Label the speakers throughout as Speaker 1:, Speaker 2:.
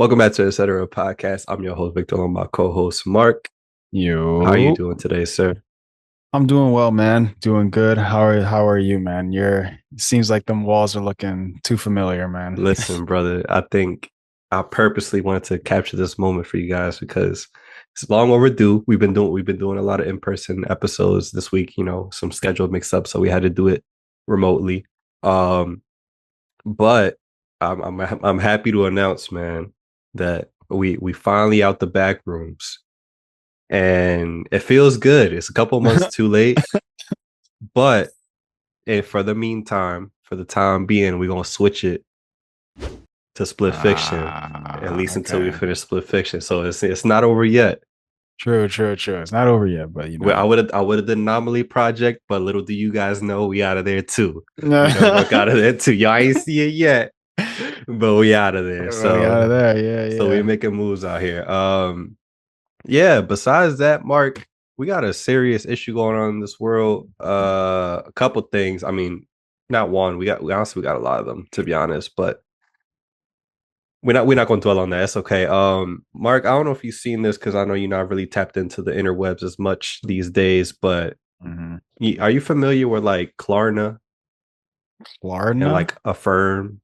Speaker 1: Welcome back to Etc. Podcast. I'm your host, Victor, and my co-host, Mark. How are you
Speaker 2: Yo,
Speaker 1: doing today, sir?
Speaker 2: I'm doing well, man. Doing good. How are you, man? It seems like them walls are looking too familiar, man.
Speaker 1: Listen, brother, I think I purposely wanted to capture this moment for you guys because it's long overdue. We've been doing a lot of in-person episodes this week, some scheduled mix-up, so we had to do it remotely. Um, but I'm happy to announce, man, that we finally out the back rooms. And it feels good. It's a couple months too late, but for the meantime, for the time being, we're gonna switch it to split fiction, at least until we
Speaker 2: Okay.
Speaker 1: finish split fiction. So it's not over yet.
Speaker 2: True. It's not over yet, but
Speaker 1: Well, I would have done anomaly project, but little do you guys know we out of there too. We don't
Speaker 2: No.
Speaker 1: work out of there too. Y'all ain't see it yet, but we out of there.
Speaker 2: We out of there.
Speaker 1: So we
Speaker 2: Yeah.
Speaker 1: making moves out here. Yeah, besides that, Mark, we got a serious issue going on in this world. A couple things. I mean, not one. We honestly got a lot of them, to be honest, but we're not going to dwell on that. It's okay. Mark, I don't know if you've seen this because I know you're not really tapped into the interwebs as much these days, but
Speaker 2: Mm-hmm.
Speaker 1: are you familiar with like Klarna and
Speaker 2: KLARNA?
Speaker 1: like Affirm?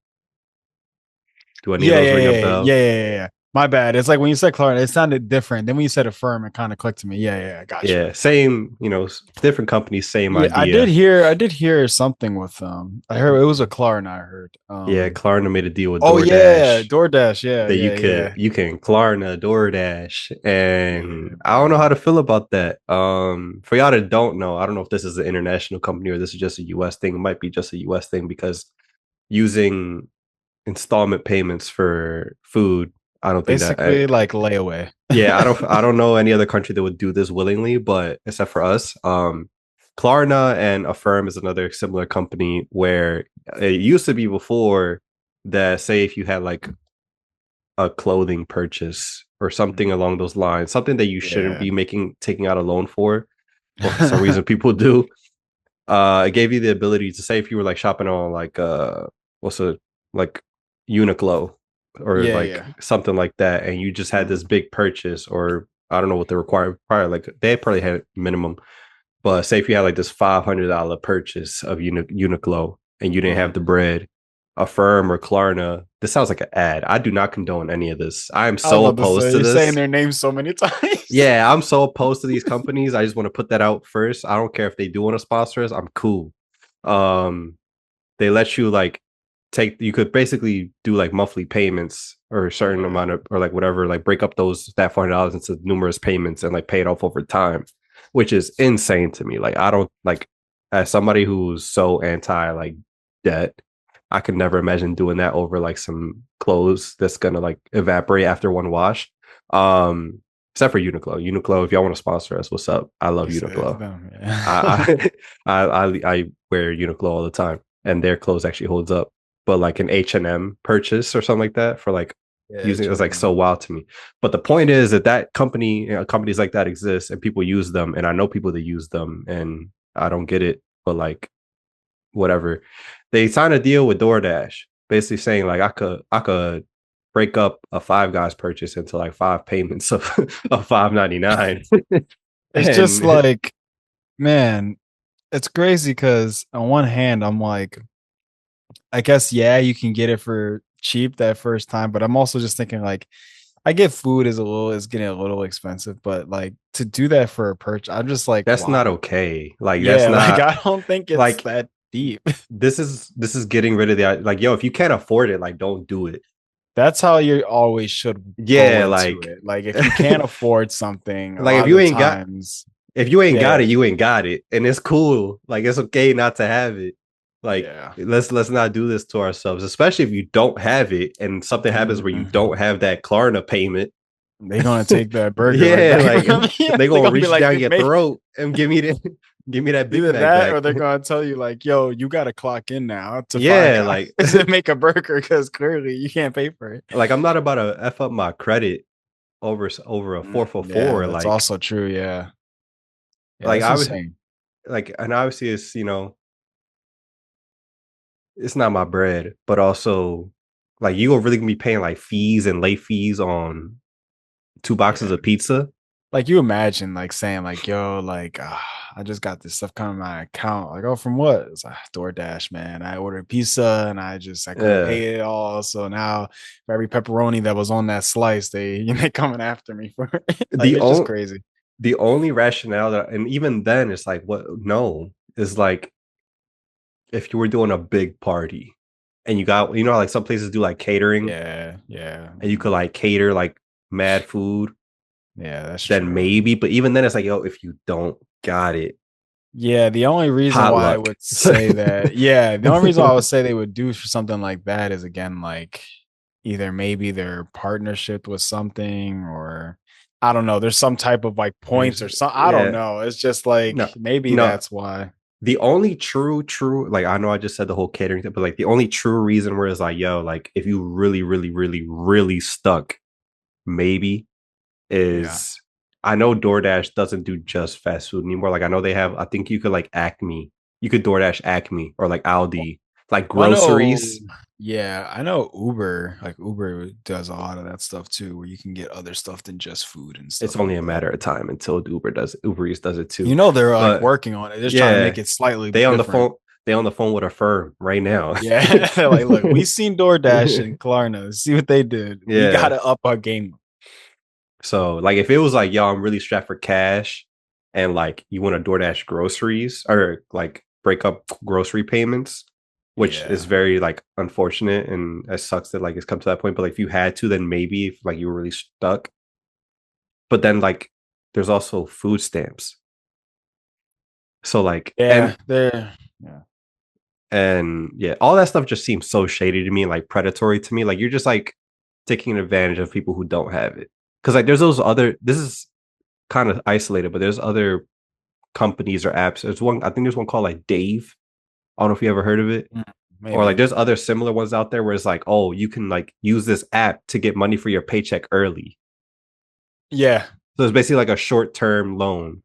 Speaker 1: Do any of
Speaker 2: Yeah,
Speaker 1: those
Speaker 2: yeah,
Speaker 1: ring a
Speaker 2: yeah, yeah,
Speaker 1: bell?
Speaker 2: yeah. My bad. It's like when you said KLARNA, it sounded different. Then when you said Affirm, it kind of clicked to me. Yeah, I got you.
Speaker 1: Yeah, same, different companies, same
Speaker 2: Yeah, I did
Speaker 1: idea.
Speaker 2: hear I did hear something with I heard it was a Klarna, I heard.
Speaker 1: Yeah, Klarna made a deal with
Speaker 2: Oh yeah,
Speaker 1: DoorDash
Speaker 2: DoorDash. Yeah,
Speaker 1: that you
Speaker 2: yeah,
Speaker 1: could
Speaker 2: yeah.
Speaker 1: you can Klarna, DoorDash,
Speaker 2: Yeah,
Speaker 1: and I don't know how
Speaker 2: bro.
Speaker 1: to feel about that. For y'all that don't know, I don't know if this is an international company or this is just a US thing. It might be just a US thing because using installment payments for food, I don't think that
Speaker 2: Basically like layaway.
Speaker 1: yeah, I don't know any other country that would do this willingly, but except for us. Klarna and Affirm is another similar company where it used to be before that say if you had like a clothing purchase or something along those lines, something that you shouldn't
Speaker 2: Yeah.
Speaker 1: be taking out a loan for, but for some reason people do. It gave you the ability to say if you were like shopping on like what's a like Uniqlo or
Speaker 2: Yeah,
Speaker 1: like
Speaker 2: yeah.
Speaker 1: something like that, and you just had
Speaker 2: Mhm.
Speaker 1: this big purchase, or I don't know what the required like they probably had minimum, but say if you had like this $500 purchase of Uniqlo and you didn't have the
Speaker 2: Mhm.
Speaker 1: bread, Affirm or Klarna, this sounds like an ad. I do not condone any of this. I am
Speaker 2: I was
Speaker 1: so
Speaker 2: about to
Speaker 1: opposed
Speaker 2: say
Speaker 1: to
Speaker 2: you're saying
Speaker 1: this.
Speaker 2: their name so many times.
Speaker 1: Yeah, I'm so opposed to these companies. I just want to put that out first. I don't care if they do want to sponsor us. I'm cool. Um, they let you like you could basically do like monthly payments or a certain
Speaker 2: Yeah.
Speaker 1: amount of or like whatever, like break up that $400 into numerous payments and like pay it off over time, which is insane to me. Like I don't like as somebody who's so anti like debt, I could never imagine doing that over like some clothes that's gonna like evaporate after one wash. Except for Uniqlo. Uniqlo, if y'all want to sponsor us, what's up? I love
Speaker 2: You said it's
Speaker 1: Uniqlo.
Speaker 2: them. Yeah.
Speaker 1: I I wear Uniqlo all the time, and their clothes actually holds up. But like an H&M purchase or something like that for like
Speaker 2: Yeah,
Speaker 1: using it was like so
Speaker 2: H&M.
Speaker 1: wild to me. But the point is that company, companies like that exist, and people use them, and I know people that use them, and I don't get it, but like whatever. They signed a deal with DoorDash, basically saying like I could break up a Five Guys purchase into like five payments of of 5.99,
Speaker 2: It's just
Speaker 1: and
Speaker 2: like, man, it's crazy because on one hand, I'm like, I guess yeah, you can get it for cheap that first time, but I'm also just thinking like I get food is getting a little expensive, but like to do that for a purchase, I'm just like,
Speaker 1: that's not
Speaker 2: why?
Speaker 1: okay. Like that's
Speaker 2: Yeah, like
Speaker 1: not
Speaker 2: I don't think it's
Speaker 1: like
Speaker 2: that deep.
Speaker 1: this is getting rid of the like yo, if you can't afford it, like don't do it.
Speaker 2: That's how you always should go
Speaker 1: Yeah,
Speaker 2: into
Speaker 1: like
Speaker 2: it. Like if you can't afford something, a
Speaker 1: like
Speaker 2: lot of the times,
Speaker 1: if you ain't got
Speaker 2: yeah,
Speaker 1: it, you ain't got it. And it's cool. Like it's okay not to have it. Like
Speaker 2: yeah.
Speaker 1: let's not do this to ourselves, especially if you don't have it and something happens where you
Speaker 2: Mhm.
Speaker 1: don't have that Klarna payment.
Speaker 2: They're gonna take that burger right
Speaker 1: Yeah,
Speaker 2: back
Speaker 1: like
Speaker 2: from you.
Speaker 1: they
Speaker 2: They're
Speaker 1: gonna
Speaker 2: gonna be
Speaker 1: reach
Speaker 2: like,
Speaker 1: down
Speaker 2: "We
Speaker 1: your
Speaker 2: made
Speaker 1: throat and give me that Big
Speaker 2: either
Speaker 1: Mac
Speaker 2: that,
Speaker 1: back.
Speaker 2: or they're gonna tell you like, yo, you gotta clock in now to Five
Speaker 1: Yeah,
Speaker 2: Guys
Speaker 1: like
Speaker 2: to make a burger because clearly you can't pay for it."
Speaker 1: like I'm not about to F up my credit over a 4 for
Speaker 2: Yeah,
Speaker 1: 4.
Speaker 2: that's also true. Yeah,
Speaker 1: Like
Speaker 2: that's
Speaker 1: I was
Speaker 2: insane.
Speaker 1: like, and obviously it's it's not my bread, but also Like you are really gonna be paying like fees and late fees on two boxes
Speaker 2: Yeah.
Speaker 1: of pizza.
Speaker 2: Like you imagine like saying like, yo, like I just got this stuff coming in my account. Like, oh, from what? It's like DoorDash, man. I ordered pizza and I couldn't
Speaker 1: Yeah.
Speaker 2: pay it all. So now for every pepperoni that was on that slice, they coming after me for it. Like
Speaker 1: The
Speaker 2: it's just
Speaker 1: only
Speaker 2: crazy.
Speaker 1: the only rationale that, and even then it's like what, no, is like if you were doing a big party and you got, like some places do like catering,
Speaker 2: Yeah, yeah.
Speaker 1: and you could like cater like mad food,
Speaker 2: Yeah, that's
Speaker 1: then
Speaker 2: true.
Speaker 1: maybe. But even then, it's like, yo, if you don't got it,
Speaker 2: Yeah, the only reason why I
Speaker 1: potluck.
Speaker 2: would say that, yeah, the only reason why I would say they would do for something like that is again like either maybe their partnership with something or I don't know, there's some type of like points
Speaker 1: There's,
Speaker 2: or something. I don't
Speaker 1: yeah,
Speaker 2: know. It's just like
Speaker 1: no,
Speaker 2: maybe
Speaker 1: no.
Speaker 2: that's why.
Speaker 1: The only true, like I know I just said the whole catering thing, but like the only true reason where it's like, yo, like if you really, really, really, really stuck, maybe
Speaker 2: Yeah.
Speaker 1: is, I know DoorDash doesn't do just fast food anymore. Like I know they have, I think you could like Acme, you could DoorDash Acme or like Aldi, like
Speaker 2: Well, I know,
Speaker 1: groceries.
Speaker 2: yeah, I know Uber, like Uber does a lot of that stuff too, where you can get other stuff than just food and
Speaker 1: It's
Speaker 2: stuff
Speaker 1: only
Speaker 2: like
Speaker 1: a
Speaker 2: that.
Speaker 1: matter of time until Uber Eats does it
Speaker 2: You
Speaker 1: too.
Speaker 2: know, they're like
Speaker 1: But
Speaker 2: working on it. They're just trying to
Speaker 1: yeah,
Speaker 2: make it slightly
Speaker 1: they on the
Speaker 2: different.
Speaker 1: phone. They on the phone with a firm right now.
Speaker 2: Yeah, like look, we seen DoorDash and Klarna. See what they did. We
Speaker 1: Yeah.
Speaker 2: gotta up our game.
Speaker 1: So like if it was like, yo, I'm really strapped for cash and like you want to DoorDash groceries or like break up grocery payments, which is
Speaker 2: Yeah,
Speaker 1: very like unfortunate and it sucks that like it's come to that point. But like if you had to, then maybe if like you were really stuck. But then like there's also food stamps. So like
Speaker 2: yeah, they're yeah,
Speaker 1: and yeah, all that stuff just seems so shady to me, like predatory to me. Like you're just like taking advantage of people who don't have it. Cause like there's those other, this is kind of isolated, but there's other companies or apps. There's one, I think there's one called like Dave. I don't know if you ever heard of it.
Speaker 2: mm,
Speaker 1: Or like
Speaker 2: maybe.
Speaker 1: there's other similar ones out there where it's like, oh, you can like use this app to get money for your paycheck early.
Speaker 2: Yeah.
Speaker 1: So it's basically like a short term loan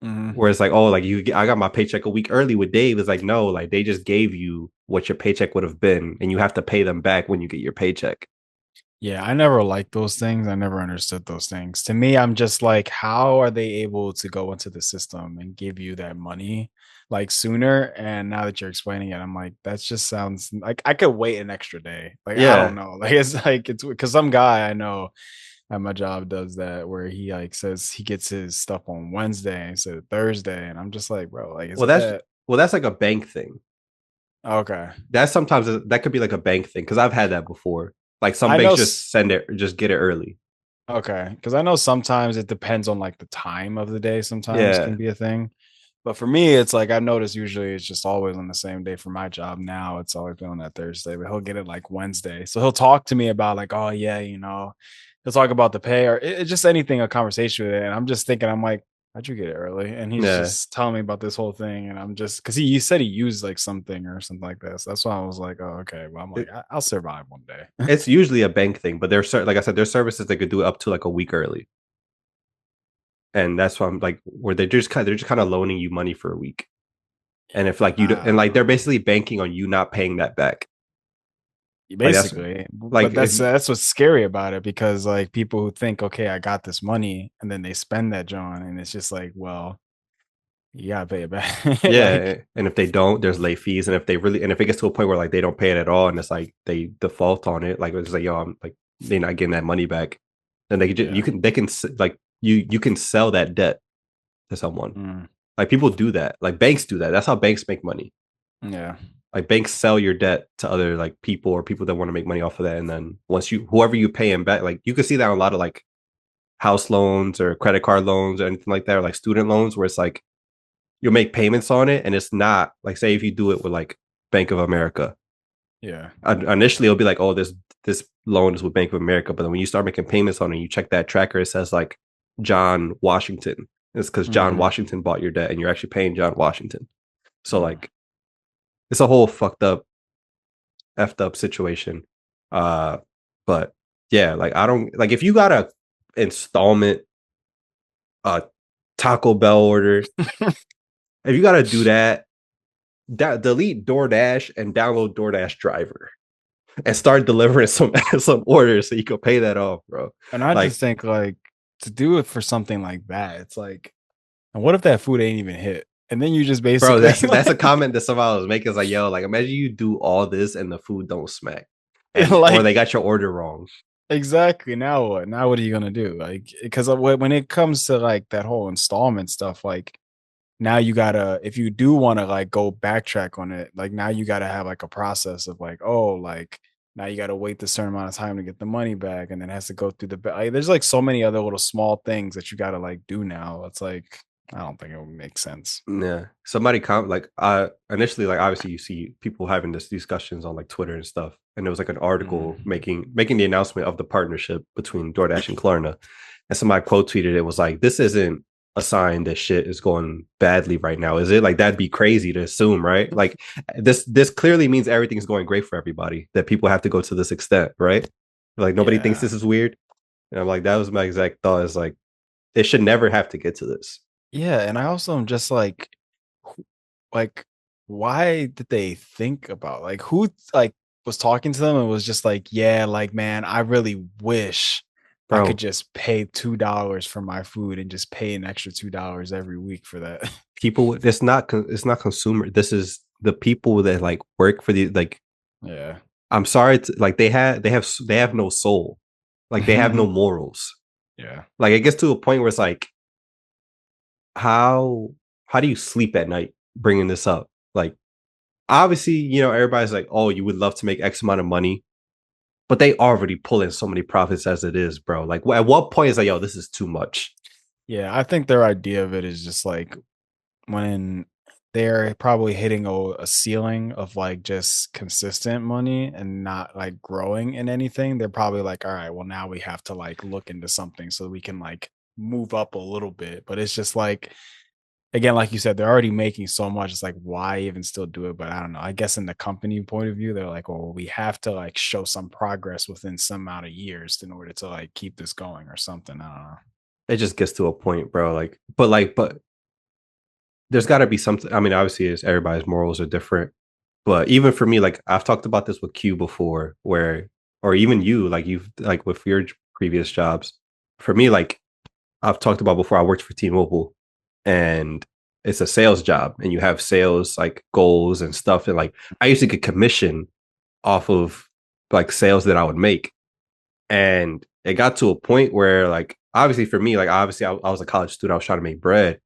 Speaker 2: Hmm.
Speaker 1: where it's like, oh, like I got my paycheck a week early with Dave. It's like, no, like they just gave you what your paycheck would have been and you have to pay them back when you get your paycheck.
Speaker 2: Yeah, I never liked those things. I never understood those things. To me, I'm just like, how are they able to go into the system and give you that money like sooner? And now that you're explaining it, I'm like, that just sounds like I could wait an extra day. Like, I don't
Speaker 1: Yeah.
Speaker 2: know. Like it's because some guy I know at my job does that where he like says he gets his stuff on Wednesday instead of Thursday. And I'm just like, bro, like,
Speaker 1: Well,
Speaker 2: isn't
Speaker 1: that's
Speaker 2: that
Speaker 1: well, that's like a bank thing.
Speaker 2: okay?
Speaker 1: That's sometimes that could be like a bank thing because I've had that before. Like some
Speaker 2: I know
Speaker 1: banks just send it, just get it early.
Speaker 2: okay, because I know sometimes it depends on like the time of the day, sometimes
Speaker 1: Yeah,
Speaker 2: can be a thing. But for me, it's like I've noticed usually it's just always on the same day for my job now. It's always been on that Thursday, but he'll get it like Wednesday. So he'll talk to me about like, oh yeah, he'll talk about the pay or just anything, a conversation with it. And I'm just thinking, I'm like, how'd you get it early? And he's
Speaker 1: yeah.
Speaker 2: just telling me about this whole thing. And I'm just because he said he used like something or something like this. That's why I was like, oh, okay. Well, I'm like,
Speaker 1: It,
Speaker 2: I'll survive one day.
Speaker 1: it's usually a bank thing, but there's like I said, there's services that could do it up to like a week early, and that's why I'm like, where they're just kind of loaning you money for a week, and if like you do, and like they're
Speaker 2: Uh,
Speaker 1: basically banking on you not paying that back. Like that's
Speaker 2: Basically,
Speaker 1: like
Speaker 2: but
Speaker 1: if
Speaker 2: that's what's scary about it because like people who think, okay, I got this money, and then they spend that John, and it's just like, well, you gotta pay it back. Like,
Speaker 1: yeah, and if they don't, there's late fees, and if they really, and if it gets to a point where like they don't pay it at all, and it's like they default on it, like it's like, yo, I'm like they're not getting that money back, then they could just,
Speaker 2: yeah,
Speaker 1: they can like you can sell that debt to someone.
Speaker 2: mm,
Speaker 1: Like people do that. Like banks do that. That's how banks make money.
Speaker 2: yeah,
Speaker 1: Like banks sell your debt to other like people or people that want to make money off of that. And then once you whoever you pay them back, like you can see that on a lot of like house loans or credit card loans or anything like that, or like student loans where it's like you'll make payments on it and it's not like say if you do it with like Bank of America.
Speaker 2: yeah,
Speaker 1: Initially it'll be like, oh, this loan is with Bank of America. But then when you start making payments on it, you check that tracker, it says like John Washington. It's because John
Speaker 2: mm,
Speaker 1: Washington bought your debt and you're actually paying John Washington. So
Speaker 2: mm.
Speaker 1: like it's a whole effed up situation. Uh, but yeah, like I don't like if you got a installment Taco Bell order, if you gotta do that, delete DoorDash and download DoorDash Driver. and start delivering some some orders so you can pay that off, bro.
Speaker 2: And I
Speaker 1: Like,
Speaker 2: just think like to do it for something like that, it's like, and what if that food ain't even hit? And then you just
Speaker 1: bro,
Speaker 2: basically
Speaker 1: that's a
Speaker 2: like,
Speaker 1: comment that somebody was making. It's like, yo, like imagine you do all this and the food don't smack, and or
Speaker 2: like
Speaker 1: they got your order wrong.
Speaker 2: exactly. Now what? Now what are you gonna do? Like, because when it comes to like that whole installment stuff, like now you gotta, if you do want to like go backtrack on it, like now you gotta have like a process of like, oh, like now you gotta wait this certain amount of time to get the money back, and then it has to go through like, there's like so many other little small things that you gotta like do now. It's like I don't think it would make sense.
Speaker 1: Yeah. Somebody like I initially like obviously you see people having this discussions on like Twitter and stuff. And there was like an article
Speaker 2: Mhm.
Speaker 1: making the announcement of the partnership between DoorDash and Klarna. And somebody quote tweeted it was like, this isn't a sign that shit is going badly right now. Is it? Like that'd be crazy to assume, right? Like this clearly means everything's going great for everybody, that people have to go to this extent, right? Like nobody thinks
Speaker 2: Yeah.
Speaker 1: this is weird. And I'm like, that was my exact thought is like, it should never have to get to this.
Speaker 2: Yeah, and I also am just who- like, why did they think about like who like was talking to them and was just like, yeah, like man, I really wish I could
Speaker 1: Bro,
Speaker 2: just pay $2 for my food and just pay an extra $2 every week for that.
Speaker 1: people it's not consumer, this is the people that like work for the like
Speaker 2: Yeah.
Speaker 1: I'm sorry to, like they have no soul, like they have no morals.
Speaker 2: Yeah.
Speaker 1: Like it gets to a point where it's like how how do you sleep at night bringing this up? Like obviously everybody's like, oh, you would love to make X amount of money, but they already pull in so many profits as it is, bro. Like at what point is like, yo, this is too much?
Speaker 2: Yeah, I think their idea of it is just like when they're probably hitting a ceiling of like just consistent money and not like growing in anything, they're probably like, all right, well, now we have to like look into something so we can like move up a little bit. But it's just like, again, like you said, they're already making so much. It's like, why even still do it? But I don't know. I guess in the company point of view, they're like, well, we have to like show some progress within some amount of years in order to like keep this going or something. I don't know.
Speaker 1: It just gets to a point, bro. But there's got to be something. I mean, obviously, is everybody's morals are different, but even for me, like I've talked about this with Q before, where or even you, like you've like with your previous jobs. For me, like I've talked about before, I worked for T-Mobile, and it's a sales job, and you have sales like goals and stuff, and like I used to get commission off of like sales that I would make, and it got to a point where like obviously for me, like obviously I was a college student, I was trying to make bread,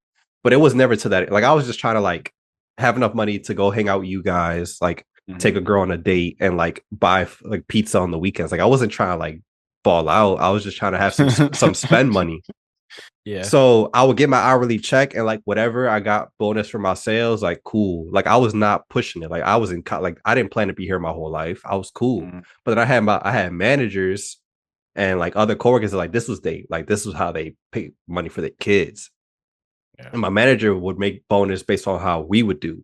Speaker 1: but it was never to that. Like I was just trying to like have enough money to go hang out with you guys, like take a
Speaker 2: Mhm.
Speaker 1: girl on a date and like buy like pizza on the weekends. Like I wasn't trying to like ball out. I was just trying to have some spend money.
Speaker 2: Yeah.
Speaker 1: So I would get my hourly check and like whatever I got bonus for my sales, like cool. Like I was not pushing it. Like I was like I didn't plan to be here my whole life. I was cool.
Speaker 2: Mhm.
Speaker 1: But then I had managers and like other coworkers are like this was how they pay money for their kids.
Speaker 2: Yeah.
Speaker 1: And my manager would make bonus based on how we would do.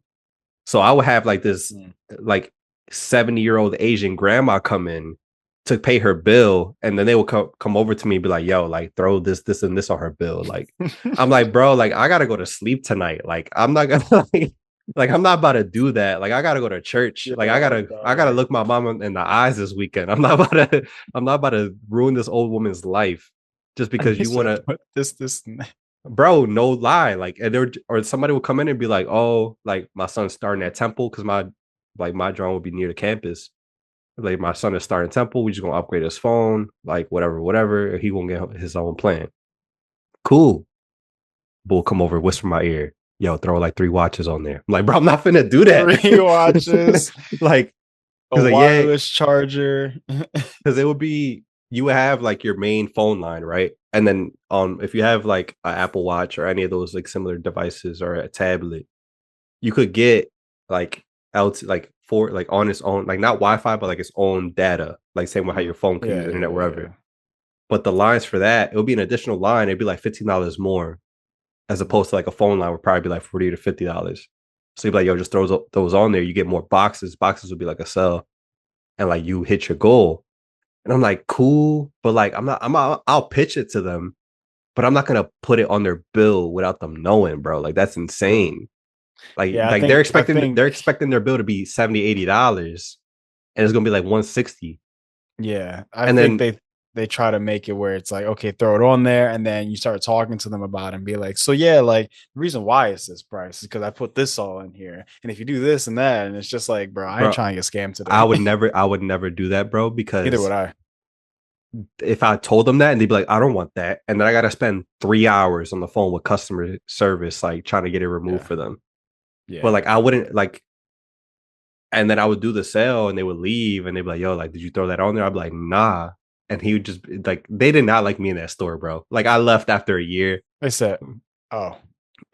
Speaker 1: So I would have like this
Speaker 2: Mm.
Speaker 1: like 70-year-old Asian grandma come in to pay her bill, and then they will come over to me and be like, yo, like throw this and this on her bill. Like I'm like, bro, like I gotta go to sleep tonight. Like I'm not gonna like I'm not about to do that. Like I gotta go to church.
Speaker 2: Yeah,
Speaker 1: Like
Speaker 2: oh
Speaker 1: I gotta
Speaker 2: god.
Speaker 1: look my mom in the eyes this weekend. I'm not about to ruin this old woman's life just
Speaker 2: And
Speaker 1: because
Speaker 2: he
Speaker 1: you want
Speaker 2: said,
Speaker 1: to.
Speaker 2: "What this and that."
Speaker 1: Bro, no lie. Like, and there or somebody would come in and be like, "Oh, like my son's starting at Temple because my drone would be near the campus. Like my son is starting Temple. We just gonna upgrade his phone, like whatever. He won't get his own plan. Cool. Bull come over, whisper in my ear, yo, throw like 3 watches on there. I'm like, bro, I'm not finna do
Speaker 2: 3
Speaker 1: that.
Speaker 2: watches,
Speaker 1: Like,
Speaker 2: a
Speaker 1: because like, yeah,
Speaker 2: wireless charger.
Speaker 1: because it would be you would have like your main phone line, right? And then if you have like an Apple Watch or any of those like similar devices or a tablet, you could get like out like for like on its own, like not Wi-Fi, but like its own data, like same with how your
Speaker 2: Mhm.
Speaker 1: phone could use
Speaker 2: Yeah,
Speaker 1: internet
Speaker 2: yeah,
Speaker 1: wherever.
Speaker 2: yeah.
Speaker 1: But the lines for that, it would be an additional line. It'd be like $15 more, as
Speaker 2: Mhm.
Speaker 1: opposed to like a phone line would probably be like $40 to $50. So you'd be like, yo, just throw those on there. You get more boxes. Boxes would be like a sell, and like you hit your goal. And I'm like, cool, but like I'll pitch it to them, but I'm not gonna put it on their bill without them knowing, bro. Like that's
Speaker 2: True.
Speaker 1: insane. Like
Speaker 2: Yeah,
Speaker 1: like
Speaker 2: I think
Speaker 1: they're expecting their bill to be 70, $80. and it's gonna be like 160.
Speaker 2: Yeah, I
Speaker 1: And
Speaker 2: think
Speaker 1: then,
Speaker 2: they try to make it where it's like, okay, throw it on there, and then you start talking to them about it and be like, so yeah, like the reason why it's this price is because I put this all in here, and if you do this and that, and it's just like, bro, I ain't
Speaker 1: bro,
Speaker 2: trying to get scammed
Speaker 1: I
Speaker 2: today.
Speaker 1: would never, I would never do that, bro,
Speaker 2: Neither would
Speaker 1: because
Speaker 2: I.
Speaker 1: if I told them that and they'd be like, I don't want that, and then I gotta spend 3 hours on the phone with customer service, like trying to get it removed
Speaker 2: Yeah,
Speaker 1: for them. But like,
Speaker 2: yeah,
Speaker 1: I wouldn't like, and then I would do the sale, and they would leave, and they'd be like, "Yo, like, did you throw that on there?" I'd be like, "Nah." And he would just like, they did not like me in that store, bro. Like, I left after a year,
Speaker 2: they said, oh,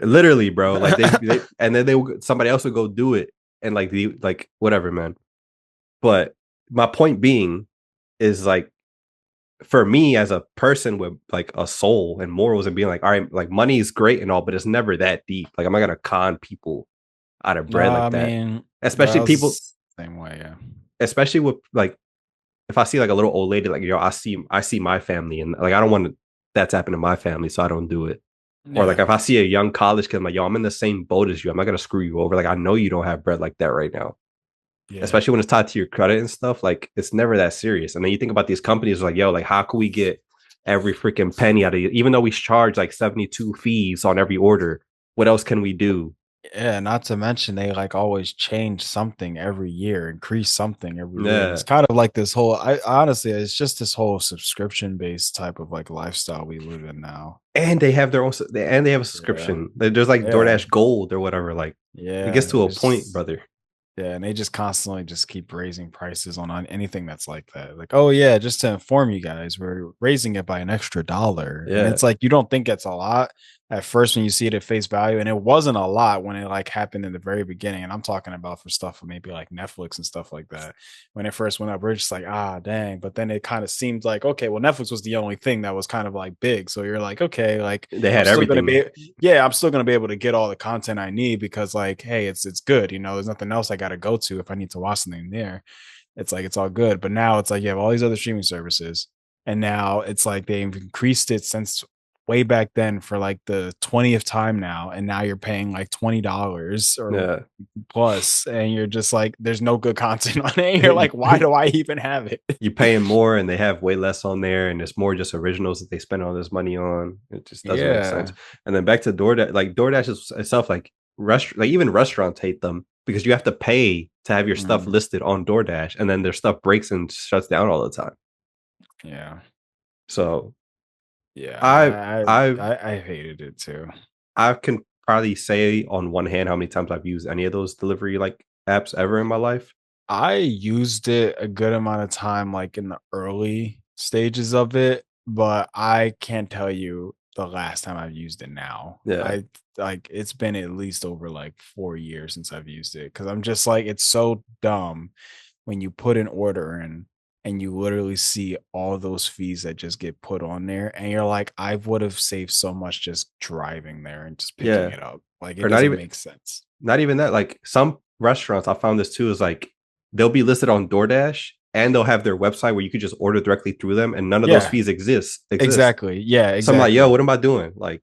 Speaker 1: literally, bro. Like, they and then somebody else would go do it, and like the like whatever, man. But my point being is like, for me as a person with like a soul and morals and being like, all right, like money is great and all, but it's never that deep. Like, I'm not gonna con people out of bread
Speaker 2: nah,
Speaker 1: like
Speaker 2: I
Speaker 1: that.
Speaker 2: mean, bro,
Speaker 1: Especially
Speaker 2: I
Speaker 1: people,
Speaker 2: was the same way, yeah,
Speaker 1: especially with like, if I see like a little old lady, like, yo, I see my family, and like I don't want that to happen to my family, so I don't do it. Or like
Speaker 2: yeah,
Speaker 1: if I see a young college kid, I'm like, yo, I'm in the same boat as you. I'm not gonna screw you over. Like, I know you don't have bread like that right now.
Speaker 2: yeah,
Speaker 1: Especially when it's tied to your credit and stuff. Like, it's never that serious. And then you think about these companies like, yo, like, how can we get every freaking penny out of you? Even though we charge like 72 fees on every order, what else can we do?
Speaker 2: yeah. Not to mention they like always change something every year, increase something every year, and it's
Speaker 1: Yeah.
Speaker 2: kind of like this whole. I honestly, it's just this whole subscription based type of like lifestyle we live in now.
Speaker 1: And they have their own, and they have a
Speaker 2: Yeah,
Speaker 1: subscription. There's like
Speaker 2: yeah,
Speaker 1: DoorDash Gold or whatever. Like, it gets
Speaker 2: yeah.
Speaker 1: to a point,
Speaker 2: It's
Speaker 1: brother.
Speaker 2: Yeah, and they just constantly just keep raising prices on anything that's like that. Like, oh yeah, just to inform you guys, we're raising it by an extra dollar. And
Speaker 1: Yeah.
Speaker 2: it's like you don't think it's a lot at first when you see it at face value. And it wasn't a lot when it like happened in the very beginning. And I'm talking about for stuff for maybe like Netflix and stuff like that. When it first went up, we're just like, ah dang. But then it kind of seemed like, okay, well, Netflix was the only thing that was kind of like big. So you're like, okay, like
Speaker 1: They
Speaker 2: I'm
Speaker 1: had
Speaker 2: still gonna
Speaker 1: everything.
Speaker 2: be yeah, I'm still gonna be able to get all the content I need because like, hey, it's good. You know, there's nothing else I gotta go to if I need to watch something there. It's like it's all good. But now it's like you have all these other streaming services, and now it's like they've increased it since way back then for like the 20th time now, and now you're paying like $20 or
Speaker 1: Yeah.
Speaker 2: plus, and you're just like, there's no good content on it. You're like, why do I even have it?
Speaker 1: You paying more and they have way less on there, and it's more just originals that they spend all this money on. It just doesn't make sense.
Speaker 2: Yeah.
Speaker 1: And then back to DoorDash, like DoorDash is itself, like like even restaurants hate them because you have to pay to have your stuff
Speaker 2: Mhm.
Speaker 1: listed on DoorDash, and then their stuff breaks and shuts down all the time.
Speaker 2: Yeah.
Speaker 1: So
Speaker 2: Yeah.
Speaker 1: I I've
Speaker 2: I hated it too.
Speaker 1: I can probably say on one hand how many times I've used any of those delivery like apps ever in my life.
Speaker 2: I used it a good amount of time, like in the early stages of it, but I can't tell you the last time I've used it now.
Speaker 1: Yeah,
Speaker 2: I like it's been at least over like 4 years since I've used it because I'm just like, it's so dumb when you put an order in and you literally see all those fees that just get put on there. And you're like, I would have saved so much just driving there and just picking
Speaker 1: yeah,
Speaker 2: it up. Like it
Speaker 1: or
Speaker 2: doesn't make sense.
Speaker 1: not even that. Like some restaurants, I found this too, is like they'll be listed on DoorDash and they'll have their website where you could just order directly through them, and none of those
Speaker 2: Yeah,
Speaker 1: fees exist.
Speaker 2: exactly. Yeah,
Speaker 1: So I'm like, yo,
Speaker 2: exactly.
Speaker 1: what am I doing? Like,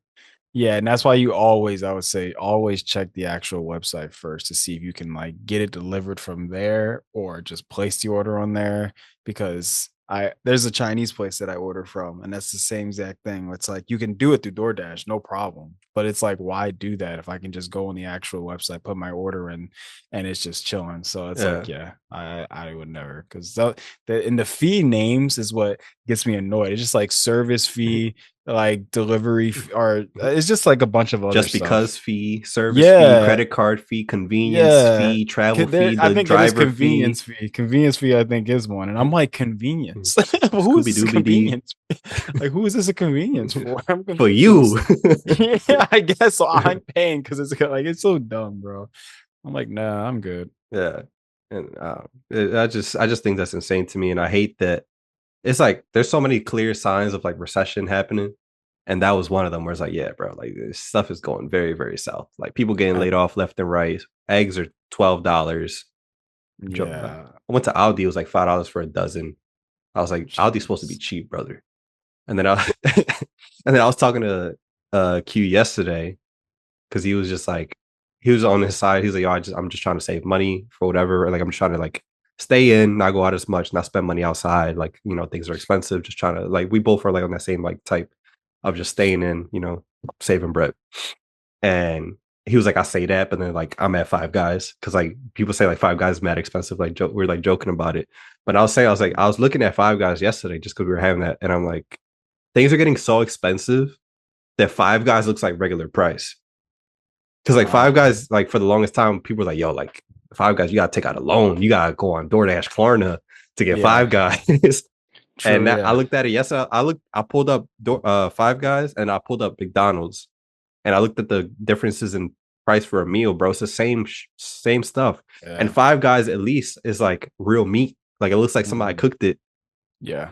Speaker 2: Yeah, and that's why you always, I would say, always check the actual website first to see if you can like get it delivered from there or just place the order on there. Because I there's a Chinese place that I order from, and that's the same exact thing. It's like you can do it through DoorDash, no problem. But it's like, why do that if I can just go on the actual website, put my order in, and it's just chilling? So it's like,
Speaker 1: yeah,
Speaker 2: yeah, I would never because the fee names is what gets me annoyed. It's just like service fee, like delivery or it's just like a bunch of other
Speaker 1: just
Speaker 2: stuff.
Speaker 1: because fee, service fee,
Speaker 2: Yeah,
Speaker 1: credit card fee, convenience
Speaker 2: yeah.
Speaker 1: fee, travel
Speaker 2: There,
Speaker 1: fee,
Speaker 2: I
Speaker 1: the
Speaker 2: think it is
Speaker 1: driver fee.
Speaker 2: convenience fee. Convenience fee, I think, is one. And I'm like, convenience? Who is
Speaker 1: Scooby
Speaker 2: this a
Speaker 1: Dooby Dee
Speaker 2: convenience? Like, who is this a convenience for? I'm
Speaker 1: for you.
Speaker 2: confused. Yeah, I guess so. I'm paying because it's like it's so dumb, bro. I'm like, nah, I'm good.
Speaker 1: Yeah, and I just think that's insane to me, and I hate that it's like there's so many clear signs of like recession happening, and that was one of them where it's like, yeah, bro, like this stuff is going very, very south. Like people getting
Speaker 2: I,
Speaker 1: laid off left and right. Eggs are $12. I
Speaker 2: yeah.
Speaker 1: went to Aldi, it was like $5 for a dozen. I was like, Aldi's supposed to be
Speaker 2: Jeez.
Speaker 1: cheap, brother. And then I and then I was talking to Q yesterday because he was just like he was on his side. He's like, yo, I'm just trying to save money for whatever. Like I'm just trying to like stay in, not go out as much, not spend money outside. Like, things are expensive. Just trying to like we both are like on that same like type of just staying in, saving bread. And he was like, I say that, but then like I'm at Five Guys because like people say like Five Guys is mad expensive. Like we're like joking about it. But I was saying, I was looking at Five Guys yesterday just because we were having that, and I'm like, things are getting so expensive that Five Guys looks like regular price. Because like Five
Speaker 2: Um,
Speaker 1: Guys, like for the longest time, people were like, yo, like Five Guys, you gotta take out a loan, you gotta go on DoorDash Klarna to get
Speaker 2: yeah,
Speaker 1: Five Guys. And
Speaker 2: true,
Speaker 1: that, I
Speaker 2: yeah.
Speaker 1: looked at it yesterday. I pulled up Five Guys and I pulled up McDonald's and I looked at the differences in price for a meal, bro. It's the same stuff. And
Speaker 2: Yeah.
Speaker 1: Five Guys at least is like real meat. Like it looks like somebody
Speaker 2: Mhm.
Speaker 1: cooked it.
Speaker 2: Yeah.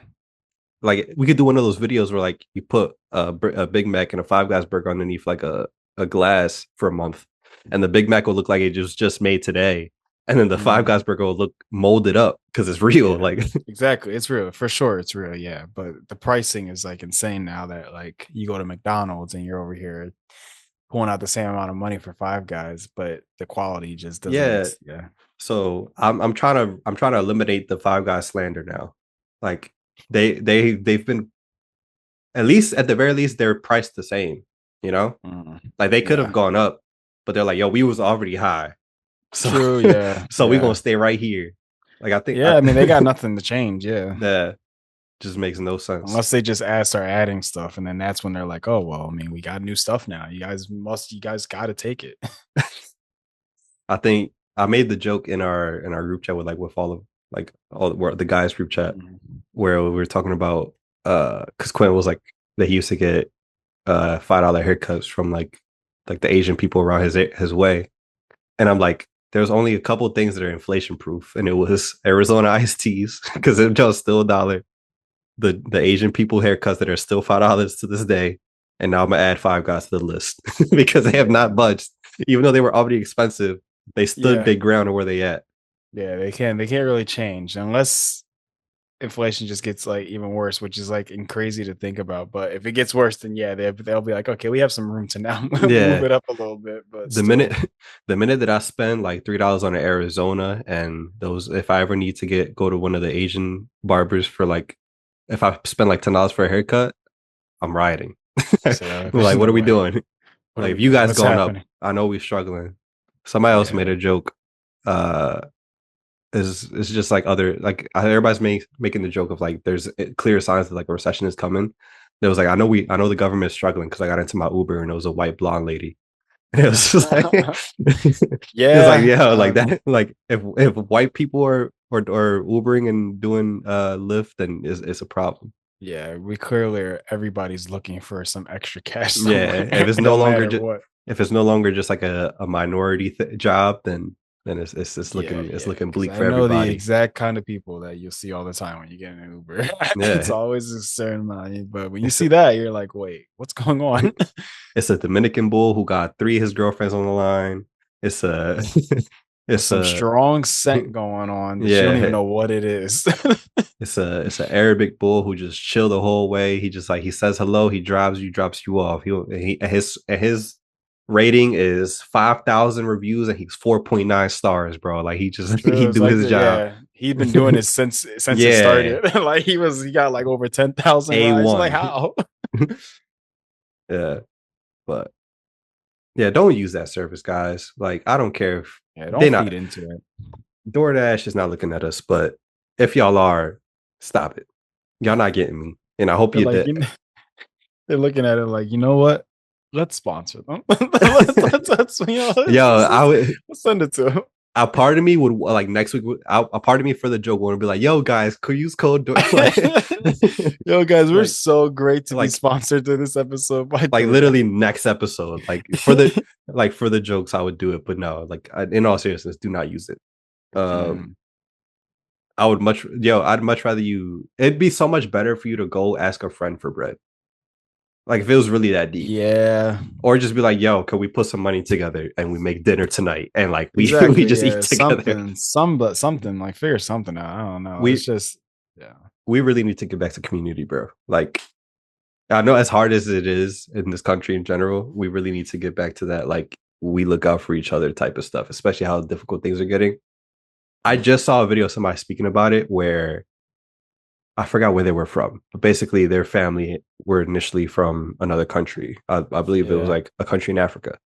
Speaker 1: Like we could do one of those videos where like you put a Big Mac and a Five Guys burger underneath like a glass for a month, and the Big Mac will look like it was just made today, and then the Five
Speaker 2: Mhm.
Speaker 1: Guys burger will look molded up because it's real.
Speaker 2: Yeah.
Speaker 1: Like
Speaker 2: Exactly. It's real. For sure it's real, yeah. But the pricing is like insane now that like you go to McDonald's and you're over here pulling out the same amount of money for Five Guys, but the quality just doesn't
Speaker 1: yeah,
Speaker 2: yeah.
Speaker 1: so I'm trying to eliminate the Five Guys slander now. Like they've been, at least at the very least, they're priced the same. You know,
Speaker 2: Mhm.
Speaker 1: like they could have
Speaker 2: Yeah.
Speaker 1: gone up, but they're like, yo, we was already high, so
Speaker 2: True, yeah.
Speaker 1: so we gonna
Speaker 2: Yeah.
Speaker 1: stay right here. Like
Speaker 2: Yeah, I mean, they got nothing to change, yeah.
Speaker 1: that just makes no sense.
Speaker 2: Unless they just start adding stuff, and then that's when they're like, "Oh, well, I mean, we got new stuff now. You guys got to take it."
Speaker 1: I think I made the joke in our group chat with like with all the guys group chat
Speaker 2: Mhm.
Speaker 1: where we were talking about because Quinn was like that he used to get $5 haircuts from like the Asian people around his way. And I'm like, there's only a couple of things that are inflation proof, and it was Arizona iced teas because it was still $1. The Asian people haircuts that are still $5 to this day, and now I'm gonna add Five Guys to the list because they have not budged, even though they were already expensive. They stood
Speaker 2: Yeah,
Speaker 1: their ground on where they at.
Speaker 2: yeah, they can't really change unless inflation just gets like even worse, which is like crazy to think about. But if it gets worse, then yeah, they'll be like, okay, we have some room to now move
Speaker 1: Yeah,
Speaker 2: it up a little bit, but
Speaker 1: the minute
Speaker 2: still,
Speaker 1: the minute that I spend like $3 on Arizona, and those, if I ever need to go to one of the Asian barbers for like, if I spend like $10 for a haircut, I'm rioting.
Speaker 2: so
Speaker 1: We're
Speaker 2: there's
Speaker 1: like, what
Speaker 2: no
Speaker 1: are we
Speaker 2: way.
Speaker 1: doing?
Speaker 2: What are
Speaker 1: Like, if
Speaker 2: we
Speaker 1: you
Speaker 2: doing?
Speaker 1: guys
Speaker 2: What's
Speaker 1: going up,
Speaker 2: happening?
Speaker 1: I know we're struggling. Somebody else made
Speaker 2: Yeah.
Speaker 1: a joke. Uh, is it's just like other like everybody's making the joke of like there's clear signs that like a recession is coming. There was like, I know the government is struggling because I got into my Uber and it was a white blonde lady. And it was just like it's like,
Speaker 2: Yeah,
Speaker 1: yeah, like that, like if white people are Ubering and doing Lyft, then it's a problem.
Speaker 2: yeah, we clearly are, everybody's looking for some extra cash
Speaker 1: Yeah,
Speaker 2: somewhere, no matter what.
Speaker 1: if it's no longer just like a minority job, then it's
Speaker 2: Yeah,
Speaker 1: looking, it's
Speaker 2: yeah,
Speaker 1: looking
Speaker 2: because
Speaker 1: bleak
Speaker 2: I
Speaker 1: for
Speaker 2: know the
Speaker 1: everybody.
Speaker 2: exact kind of people that you'll see all the time when you get in an Uber. It's
Speaker 1: Yeah,
Speaker 2: always a certain amount, but when you
Speaker 1: it's
Speaker 2: see that, you're like, "Wait, what's going on?"
Speaker 1: it's a Dominican bull who got three of his girlfriends on the line. It's a
Speaker 2: With
Speaker 1: it's
Speaker 2: some
Speaker 1: a
Speaker 2: strong scent going on that you don't even
Speaker 1: yeah,
Speaker 2: know what it is.
Speaker 1: it's an Arabic bull who just chill the whole way. He just like he says hello, he drives you, drops you off. His rating is 5,000 reviews and he's 4.9 stars, bro. Like he just he
Speaker 2: True, it's
Speaker 1: do
Speaker 2: like
Speaker 1: his
Speaker 2: the
Speaker 1: job.
Speaker 2: yeah, he's been doing it since it
Speaker 1: Yeah,
Speaker 2: started. Like he got like over 10,000 rides. Like
Speaker 1: A1.
Speaker 2: how?
Speaker 1: Yeah, but yeah, don't use that service, guys. Like I don't care if
Speaker 2: Yeah,
Speaker 1: they
Speaker 2: don't
Speaker 1: not
Speaker 2: feed into it.
Speaker 1: DoorDash is not looking at us, but if y'all are, stop it. Y'all not getting me, and I hope
Speaker 2: They're
Speaker 1: you
Speaker 2: like,
Speaker 1: did.
Speaker 2: they're looking at it like, you know what? Let's sponsor them.
Speaker 1: Yo, I would.
Speaker 2: let's send it to them.
Speaker 1: A part of me would like next week. A part of me for the joke would be like, "Yo, guys, could use code like,
Speaker 2: Yo, guys, we're
Speaker 1: like,
Speaker 2: so great to be
Speaker 1: like,
Speaker 2: sponsored to this episode by
Speaker 1: like
Speaker 2: DoorDash.
Speaker 1: literally next episode. Like for the jokes, I would do it, but no, like in all seriousness, do not use it. Um,
Speaker 2: Mm.
Speaker 1: I'd much rather you. It'd be so much better for you to go ask a friend for bread. Like if it was really that deep,
Speaker 2: Yeah,
Speaker 1: or just be like, "Yo, can we put some money together and we make dinner tonight and like we
Speaker 2: exactly.
Speaker 1: just eat
Speaker 2: Yeah,
Speaker 1: together."
Speaker 2: something like figure something out. I don't know. It's
Speaker 1: We
Speaker 2: just, yeah.
Speaker 1: we really need to get back to community, bro. Like I know as hard as it is in this country in general, we really need to get back to that. Like we look out for each other type of stuff, especially how difficult things are getting. I just saw a video of somebody speaking about it where I forgot where they were from, but basically their family were initially from another country. I believe it was
Speaker 2: Yeah.
Speaker 1: like a country in Africa.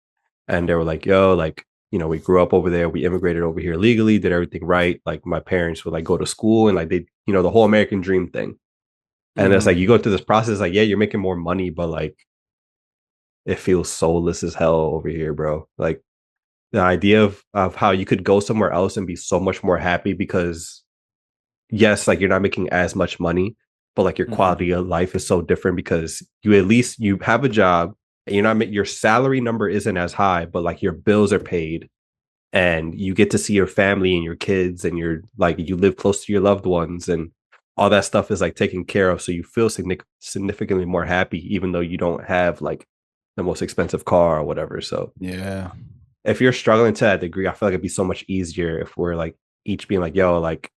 Speaker 1: And they were like, yo, like, we grew up over there. We immigrated over here legally, did everything right. Like my parents would like go to school and like they, the whole American dream thing. And it's like
Speaker 2: Mm,
Speaker 1: you go through this process, like, yeah, you're making more money, but like it feels soulless as hell over here, bro. Like the idea of how you could go somewhere else and be so much more happy because yes, like you're not making as much money, but like your
Speaker 2: mm,
Speaker 1: quality of life is so different because you have a job and you're not your salary number isn't as high, but like your bills are paid and you get to see your family and your kids and you're like you live close to your loved ones and all that stuff is like taken care of. So you feel significantly more happy, even though you don't have like the most expensive car or whatever. So
Speaker 2: yeah.
Speaker 1: if you're struggling to that degree, I feel like it'd be so much easier if we're like each being like, yo, like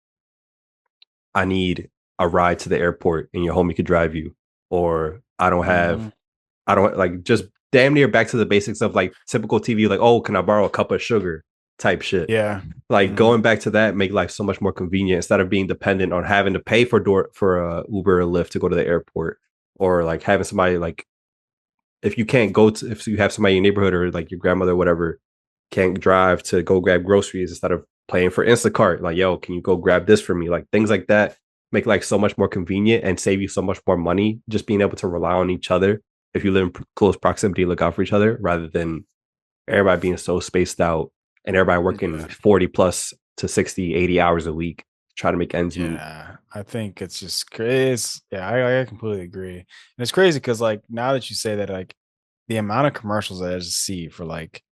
Speaker 1: I need a ride to the airport and your homie could drive you. Or
Speaker 2: Hmm.
Speaker 1: I don't like just damn near back to the basics of like typical TV, like, oh, can I borrow a cup of sugar type shit.
Speaker 2: Yeah.
Speaker 1: Like
Speaker 2: Hmm.
Speaker 1: going back to that make life so much more convenient instead of being dependent on having to pay for a Uber or Lyft to go to the airport or like having somebody like if you can't go to if you have somebody in your neighborhood or like your grandmother or whatever can't drive to go grab groceries instead of paying for Instacart, like yo, can you go grab this for me? Like things like that make life so much more convenient and save you so much more money. Just being able to rely on each other if you live in close proximity, look out for each other rather than everybody being so spaced out and everybody working
Speaker 2: Yeah.
Speaker 1: 40 plus to 60, 80 hours a week, trying to make ends meet.
Speaker 2: Yeah, I think it's just crazy. Yeah, I completely agree. And it's crazy because like now that you say that, like the amount of commercials that I just see for like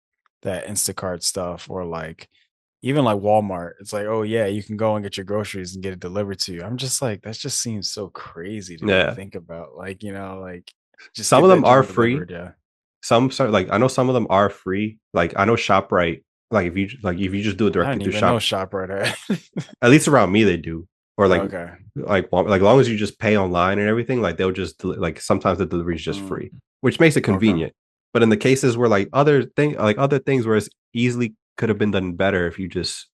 Speaker 2: that Instacart stuff or like even like Walmart, it's like, oh yeah, you can go and get your groceries and get it delivered to you. I'm just like, that just seems so crazy to even
Speaker 1: Yeah.
Speaker 2: think about. Like, like just
Speaker 1: Some
Speaker 2: get
Speaker 1: of
Speaker 2: that
Speaker 1: them are
Speaker 2: junk
Speaker 1: free.
Speaker 2: delivered. Yeah.
Speaker 1: Like I know some of them are free. Like I know ShopRite, if you just do it
Speaker 2: I
Speaker 1: directly
Speaker 2: didn't
Speaker 1: through
Speaker 2: even know
Speaker 1: Shop,
Speaker 2: ShopRite had.
Speaker 1: at least around me they do. Or
Speaker 2: Okay.
Speaker 1: like long as you just pay online and everything, like they'll just like sometimes the delivery is just
Speaker 2: Mm,
Speaker 1: free, which makes it
Speaker 2: okay.
Speaker 1: convenient. But in the cases where like other things where it's easily could have been done better if you just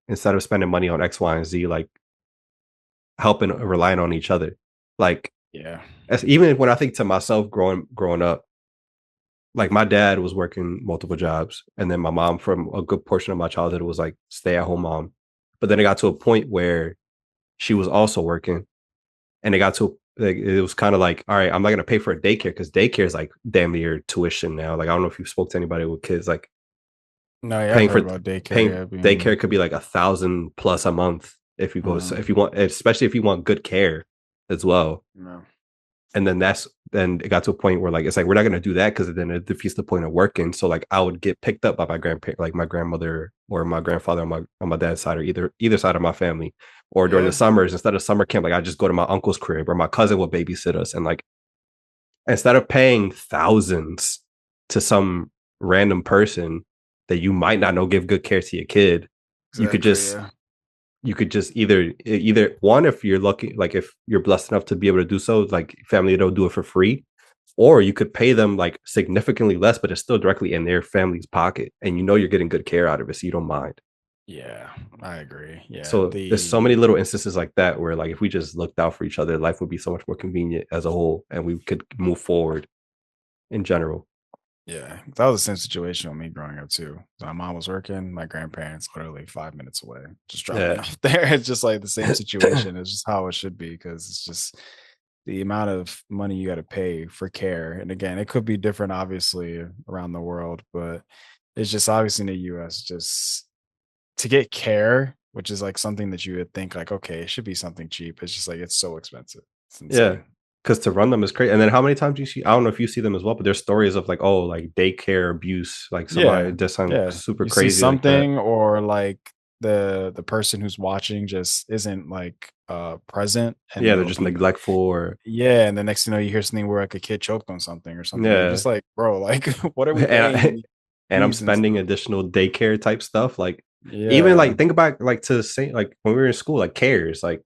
Speaker 1: instead of spending money on X, Y, and Z, like helping relying on each other. Like
Speaker 2: Yeah.
Speaker 1: as even when I think to myself growing up, like my dad was working multiple jobs, and then my mom from a good portion of my childhood was like stay at home mom. But then it got to a point where she was also working, and it got to like it was kind of like, all right, I'm not gonna pay for a daycare because daycare is like damn near tuition now. Like I don't know if you spoke to anybody with kids, like
Speaker 2: No, yeah, I've
Speaker 1: paying
Speaker 2: heard
Speaker 1: for
Speaker 2: about daycare.
Speaker 1: paying
Speaker 2: Yeah, being.
Speaker 1: daycare could be like 1,000 plus a month if you go
Speaker 2: Mm,
Speaker 1: if you want, especially if you want good care as well.
Speaker 2: no.
Speaker 1: And then it got to a point where like it's like we're not gonna do that because then it defeats the point of working. So like I would get picked up by my grandparent, like my grandmother or my grandfather on my dad's side or either side of my family. Or during the
Speaker 2: Yeah.
Speaker 1: summers, instead of summer camp, like I just go to my uncle's crib or my cousin will babysit us. And like instead of paying thousands to some random person that you might not know give good care to your kid, you could
Speaker 2: Exactly.
Speaker 1: just
Speaker 2: Yeah.
Speaker 1: either one if you're lucky like if you're blessed enough to be able to do so like family don't do it for free or you could pay them like significantly less but it's still directly in their family's pocket and you're getting good care out of it so you don't mind.
Speaker 2: Yeah. I agree. Yeah.
Speaker 1: So there's so
Speaker 2: The
Speaker 1: many little instances like that where like if we just looked out for each other life would be so much more convenient as a whole and we could move forward in general.
Speaker 2: Yeah, that was the same situation with me growing up too. My mom was working, my grandparents literally 5 minutes away. Just drop me
Speaker 1: Yeah.
Speaker 2: off there. It's just like the same situation. It's just how it should be because it's just the amount of money you got to pay for care. And again, it could be different, obviously, around the world, but it's just obviously in the US, just to get care, which is like something that you would think like, okay, it should be something cheap. It's just like it's so expensive. It's
Speaker 1: Yeah.
Speaker 2: insane.
Speaker 1: Because to run them is crazy. And then how many times do you see? I don't know if you see them as well, but there's stories of like, oh, like daycare abuse, like somebody
Speaker 2: Yeah,
Speaker 1: did something
Speaker 2: yeah.
Speaker 1: super
Speaker 2: You see
Speaker 1: crazy like that.
Speaker 2: something or like the person who's watching just isn't like present and
Speaker 1: Yeah, they're
Speaker 2: they'll
Speaker 1: just
Speaker 2: be
Speaker 1: neglectful or
Speaker 2: yeah, and the next thing you know, you hear something where like a kid choked on something or something. You're
Speaker 1: yeah.
Speaker 2: just like, bro, like what are we
Speaker 1: And
Speaker 2: paying
Speaker 1: I,
Speaker 2: these
Speaker 1: and I'm
Speaker 2: fees and
Speaker 1: spending
Speaker 2: stuff?
Speaker 1: additional daycare type stuff. Like even
Speaker 2: Yeah.
Speaker 1: like think about like to say like when we were in school, like cares. Like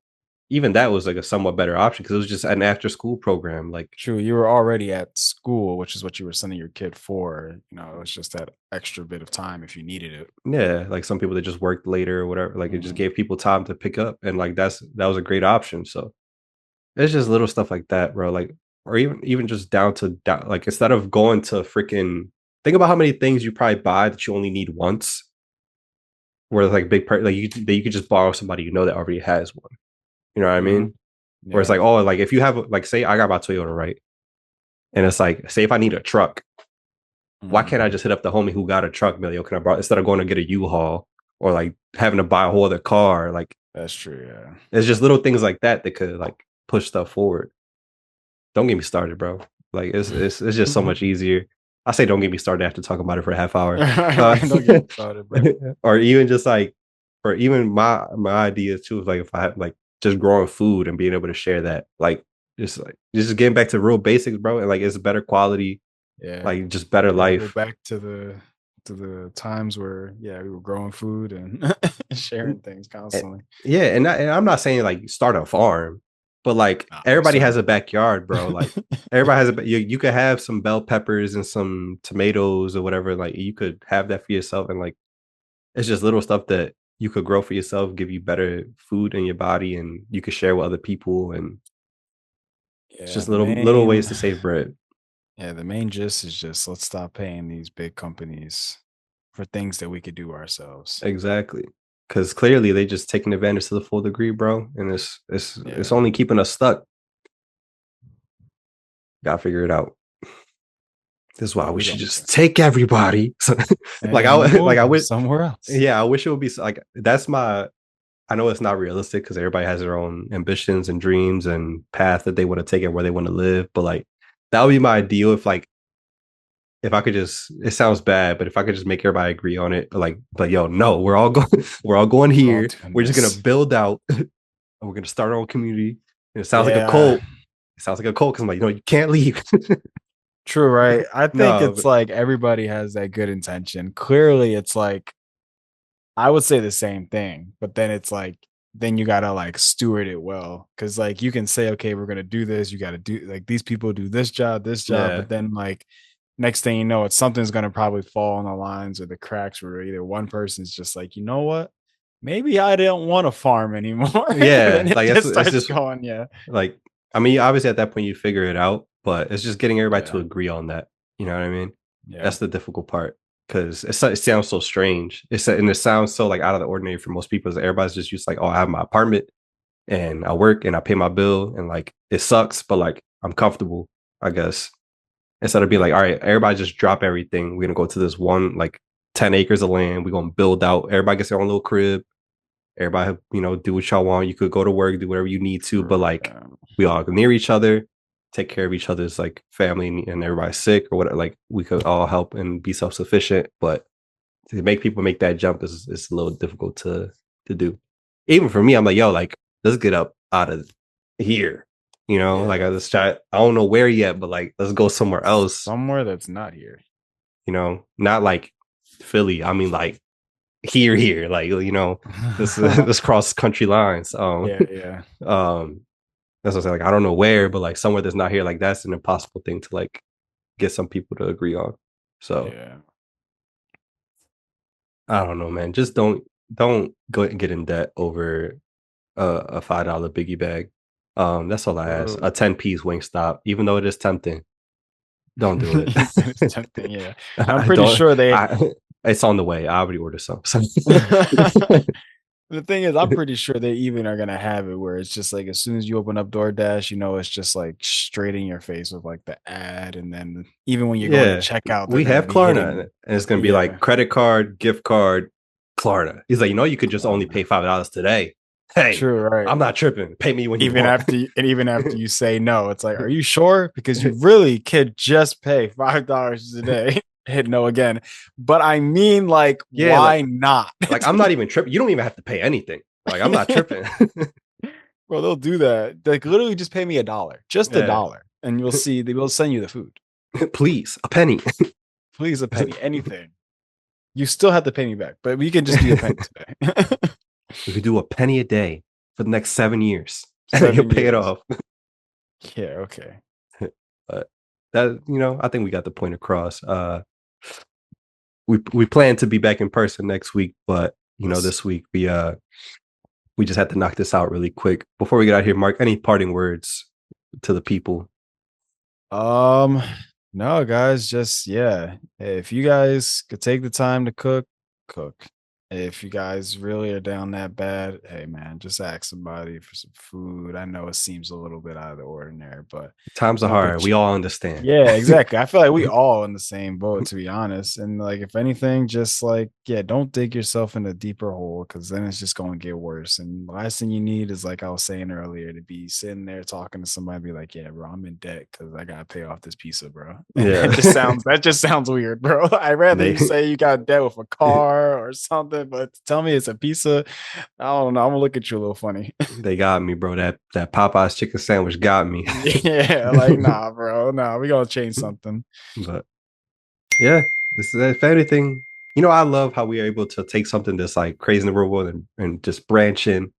Speaker 1: even that was like a somewhat better option because it was just an after school program. Like,
Speaker 2: True, you were already at school, which is what you were sending your kid for. It was just that extra bit of time if you needed it.
Speaker 1: yeah, like some people that just worked later or whatever. Like it just
Speaker 2: Mhm.
Speaker 1: gave people time to pick up, and like that was a great option. So it's just little stuff like that, bro. Like, or even just down, like instead of going to freaking think about how many things you probably buy that you only need once. Where it's like like you could just borrow somebody you know that already has one. You know what I mean?
Speaker 2: Mhm.
Speaker 1: Where it's
Speaker 2: Yeah.
Speaker 1: like, oh, like if you have like say I got my Toyota, right? And it's like, say if I need a truck, why
Speaker 2: Mhm.
Speaker 1: can't I just hit up the homie who got a truck, Yo, can I borrow instead of going to get a U-Haul or like having to buy a whole other car? Like
Speaker 2: That's true, yeah.
Speaker 1: it's just little things like that that could like push stuff forward. Don't get me started, bro. Like it's just so much easier. I say don't get me started after talking about it for a half hour. Uh,
Speaker 2: Right, don't get me started, bro.
Speaker 1: or even just like or even my ideas too, like if I have like just growing food and being able to share that. Like just getting back to real basics, bro. And like it's better quality,
Speaker 2: Yeah.
Speaker 1: like just better
Speaker 2: Gotta go
Speaker 1: life.
Speaker 2: back to the times where we were growing food and sharing things
Speaker 1: And-
Speaker 2: constantly.
Speaker 1: yeah, and I'm not saying like start a farm, but like
Speaker 2: Nah, most
Speaker 1: everybody has
Speaker 2: certainly
Speaker 1: a backyard, bro. Like everybody has you could have some bell peppers and some tomatoes or whatever. Like you could have that for yourself, and like it's just little stuff that you could grow for yourself, give you better food in your body, and you could share with other people. And it's
Speaker 2: yeah,
Speaker 1: just little ways to save bread.
Speaker 2: the main gist is just let's stop paying these big companies for things that we could do ourselves.
Speaker 1: Exactly. Because clearly they just taking advantage to the full degree, bro. And it's
Speaker 2: Yeah.
Speaker 1: only keeping us stuck. Gotta figure it out. This is why
Speaker 2: Yeah,
Speaker 1: we
Speaker 2: we
Speaker 1: should
Speaker 2: going
Speaker 1: just
Speaker 2: to
Speaker 1: take everybody. So, like
Speaker 2: and
Speaker 1: like
Speaker 2: move
Speaker 1: I
Speaker 2: them
Speaker 1: would,
Speaker 2: somewhere else.
Speaker 1: yeah, I wish it would be like that's my. I know it's not realistic because everybody has their own ambitions and dreams and path that they want to take and where they want to live. But like that would be my ideal if I could just. It sounds bad, but if I could just make everybody agree on it, like, but yo, no, we're all going, we're all going
Speaker 2: We're all
Speaker 1: here.
Speaker 2: doing
Speaker 1: We're just gonna
Speaker 2: this.
Speaker 1: build out. And we're gonna start our own community. And it sounds like a
Speaker 2: Yeah.
Speaker 1: cult. It sounds like a cult because I'm like, you can't leave.
Speaker 2: True, right? I think
Speaker 1: No,
Speaker 2: it's
Speaker 1: but
Speaker 2: like everybody has that good intention. Clearly, it's like I would say the same thing, but then it's like then you gotta like steward it well. Cause like you can say, okay, we're gonna do this, you gotta do like these people do this job,
Speaker 1: yeah,
Speaker 2: but then like next thing you know, it's something's gonna probably fall on the lines or the cracks where either one person's just like, you know what? Maybe I don't want to farm anymore. And
Speaker 1: yeah.
Speaker 2: then it
Speaker 1: Like
Speaker 2: just
Speaker 1: it's
Speaker 2: starts
Speaker 1: just
Speaker 2: going, yeah.
Speaker 1: like I mean, obviously at that point you figure it out, but it's just getting everybody to
Speaker 2: Yeah.
Speaker 1: agree on that. You know what I mean?
Speaker 2: Yeah.
Speaker 1: That's the difficult part because it sounds so strange. And it sounds so like out of the ordinary for most people. Is everybody's just used like, oh, I have my apartment and I work and I pay my bill and like it sucks, but like I'm comfortable, I guess. Instead of being like,
Speaker 2: Yeah.
Speaker 1: all right, everybody just drop everything. We're gonna go to this one like 10 acres of land. We're gonna build out. Everybody gets their own little crib. Everybody, do what y'all want. You could go to work, do whatever you need to, but
Speaker 2: True.
Speaker 1: like we all near each other, take care of each other's like family and everybody's sick or whatever. Like we could all help and be self sufficient. But to make people make that jump is a little difficult to do. Even for me, I'm like, yo, like let's get up out of here. Like
Speaker 2: Yeah.
Speaker 1: I just try. I don't know where yet, but like let's go somewhere else.
Speaker 2: Somewhere that's not here.
Speaker 1: Not like Philly. I mean like here, like this this cross country lines.
Speaker 2: Yeah, yeah,
Speaker 1: Um, that's what I'm saying. Like I don't know where, but like somewhere that's not here, like that's an impossible thing to like get some people to agree on. So
Speaker 2: yeah.
Speaker 1: I don't know, man. Just don't go and get in debt over a $5 biggie bag. That's all I ask.
Speaker 2: Whoa.
Speaker 1: A 10-piece wing stop, even though it is tempting. Don't do it.
Speaker 2: Even it's tempting, yeah. I'm
Speaker 1: I
Speaker 2: pretty
Speaker 1: don't.
Speaker 2: sure they
Speaker 1: It's on the way. I already ordered some. So.
Speaker 2: the thing is, I'm pretty sure they even are gonna have it where it's just like as soon as you open up DoorDash, it's just like straight in your face with like the ad, and then even when you're going to
Speaker 1: Yeah,
Speaker 2: check out, they're
Speaker 1: we
Speaker 2: gonna
Speaker 1: have
Speaker 2: be
Speaker 1: Klarna,
Speaker 2: hitting.
Speaker 1: and it's gonna be like
Speaker 2: Yeah,
Speaker 1: credit card, gift card, Klarna. He's like, you could just only pay $5 today. Hey,
Speaker 2: true, right?
Speaker 1: I'm not tripping. Pay me when you want.
Speaker 2: Even after you say no, it's like, are you sure? Because you really could just pay $5 a day. Hit no again. But I mean, like,
Speaker 1: Yeah,
Speaker 2: why not?
Speaker 1: I'm not even tripping. You don't even have to pay anything. Like I'm not tripping.
Speaker 2: Bro, they'll do that. Like literally just pay me $1. Just a
Speaker 1: Yeah,
Speaker 2: dollar. And you'll see they will send you the food.
Speaker 1: please, a penny.
Speaker 2: Please a penny. Anything. You still have to pay me back, but we can just do a penny today.
Speaker 1: We could do a penny a day for the next 7 years. and you'll
Speaker 2: 7
Speaker 1: pay it
Speaker 2: years.
Speaker 1: off.
Speaker 2: Yeah, okay.
Speaker 1: But that, I think we got the point across. We plan to be back in person next week, but
Speaker 2: Yes.
Speaker 1: this week we just had to knock this out really quick. Before we get out here, Mark, any parting words to the people?
Speaker 2: Um, no, guys, just yeah. Hey, if you guys could take the time to cook, cook. If you guys really are down that bad, hey man, just ask somebody for some food. I know it seems a little bit out of the ordinary, but
Speaker 1: Times are hard.
Speaker 2: but
Speaker 1: We all understand.
Speaker 2: yeah, exactly. I feel like we all in the same boat, to be honest. And like, if anything, just like, yeah, don't dig yourself in a deeper hole because then it's just going to get worse. And the last thing you need is, like I was saying earlier, to be sitting there talking to somebody, be like, yeah, bro, I'm in debt because I gotta pay off this pizza, bro. And
Speaker 1: Yeah.
Speaker 2: that just sounds weird, bro. I'd rather
Speaker 1: they
Speaker 2: you say you got debt with a car or something, but to tell me it's a pizza. I don't know. I'm gonna look at you a little funny.
Speaker 1: they got me, bro. That Popeyes chicken sandwich got me.
Speaker 2: Yeah, like nah, bro. Nah, we gonna change something.
Speaker 1: But yeah, this is if anything, I love how we are able to take something that's like crazy in the real world and just branch in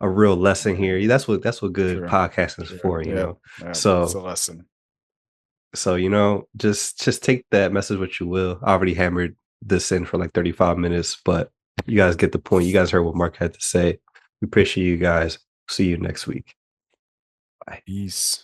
Speaker 1: a real lesson
Speaker 2: Yeah.
Speaker 1: here. That's what good
Speaker 2: True.
Speaker 1: podcasting is
Speaker 2: True.
Speaker 1: for.
Speaker 2: Yep. Yep. It's a
Speaker 1: So
Speaker 2: lesson.
Speaker 1: just take that message what you will. I already hammered this in for like 35 minutes, but you guys get the point. You guys heard what Mark had to say. We appreciate you guys. See you next week. Bye.
Speaker 2: Peace.